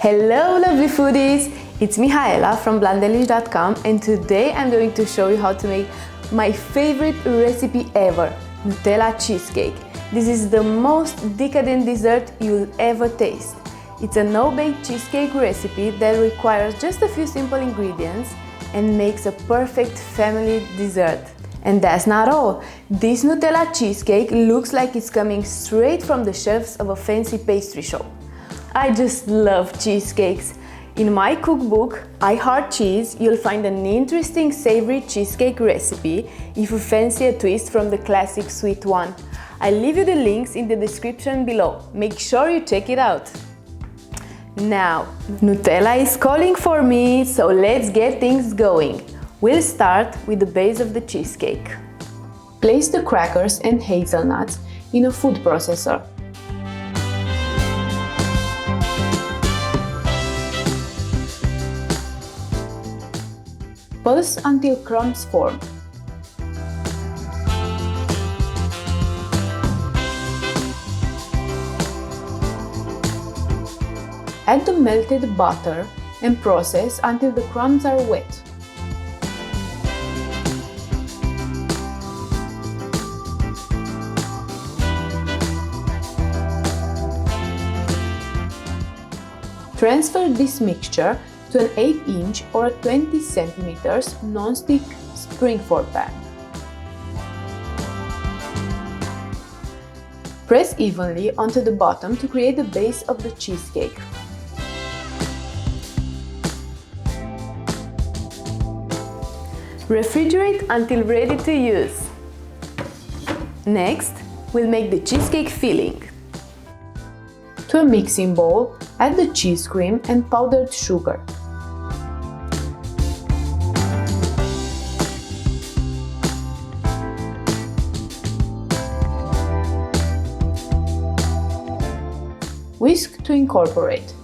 Hello lovely foodies! It's Mihaela from blondelish.com and today I'm going to show you how to make my favorite recipe ever, Nutella Cheesecake. This is the most decadent dessert you'll ever taste. It's a no-bake cheesecake recipe that requires just a few simple ingredients and makes a perfect family dessert. And that's not all. This Nutella cheesecake looks like it's coming straight from the shelves of a fancy pastry shop. I just love cheesecakes. In my cookbook, I Heart Cheese, you'll find an interesting savory cheesecake recipe if you fancy a twist from the classic sweet one. I'll leave you the links in the description below. Make sure you check it out. Now, Nutella is calling for me, so let's get things going. We'll start with the base of the cheesecake. Place the crackers and hazelnuts in a food processor. Pulse until crumbs form. Add the melted butter and process until the crumbs are wet. Transfer this mixture to an 8-inch or a 20 cm non-stick springform pan. Press evenly onto the bottom to create the base of the cheesecake. Refrigerate until ready to use. Next, we'll make the cheesecake filling. To a mixing bowl, add the cheese cream and powdered sugar. Whisk to incorporate.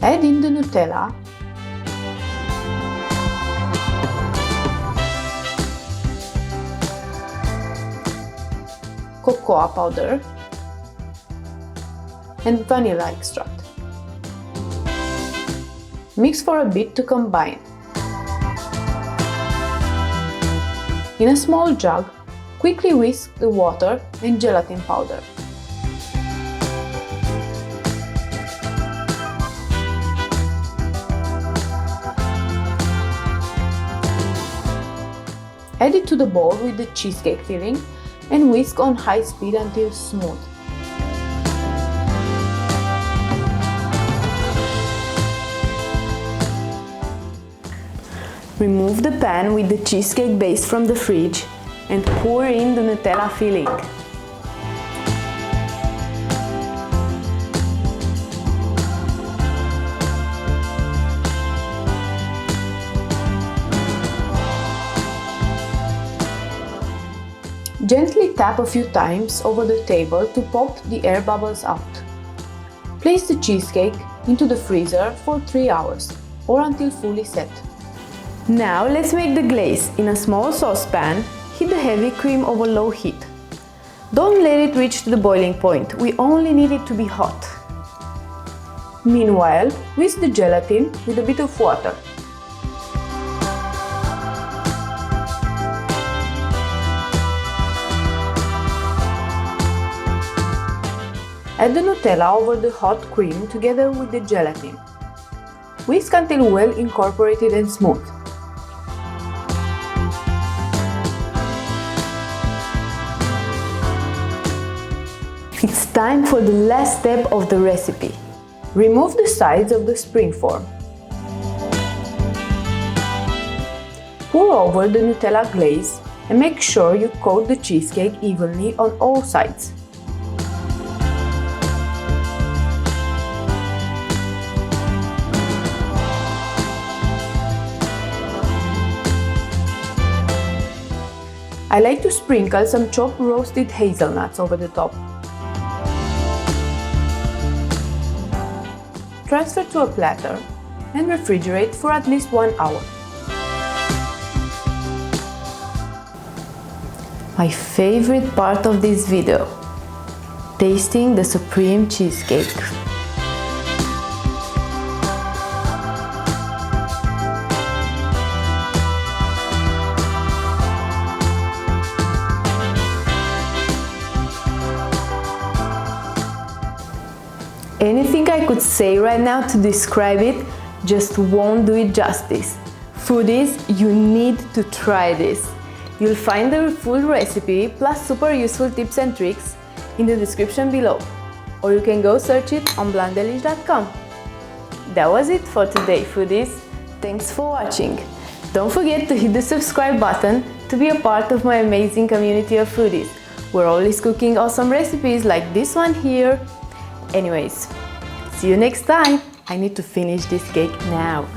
Add in the Nutella, cocoa powder, and vanilla extract. Mix for a bit to combine. In a small jug, quickly whisk the water and gelatin powder. Add it to the bowl with the cheesecake filling and whisk on high speed until smooth. Remove the pan with the cheesecake base from the fridge and pour in the Nutella filling. Gently tap a few times over the table to pop the air bubbles out. Place the cheesecake into the freezer for 3 hours or until fully set. Now let's make the glaze. In a small saucepan, heat the heavy cream over low heat. Don't let it reach the boiling point, we only need it to be hot. Meanwhile, whisk the gelatin with a bit of water. Add the Nutella over the hot cream together with the gelatin. Whisk until well incorporated and smooth. It's time for the last step of the recipe. Remove the sides of the springform. Pour over the Nutella glaze and make sure you coat the cheesecake evenly on all sides. I like to sprinkle some chopped roasted hazelnuts over the top. Transfer to a platter and refrigerate for at least 1 hour. My favorite part of this video. tasting the supreme cheesecake. Anything I could say right now to describe it just won't do it justice. Foodies, you need to try this. You'll find the full recipe plus super useful tips and tricks in the description below, or you can go search it on blondelish.com. That was it for today, foodies. Thanks for watching. Don't forget to hit the subscribe button to be a part of my amazing community of foodies. We're always cooking awesome recipes like this one here. Anyways, see you next time. I need to finish this cake now.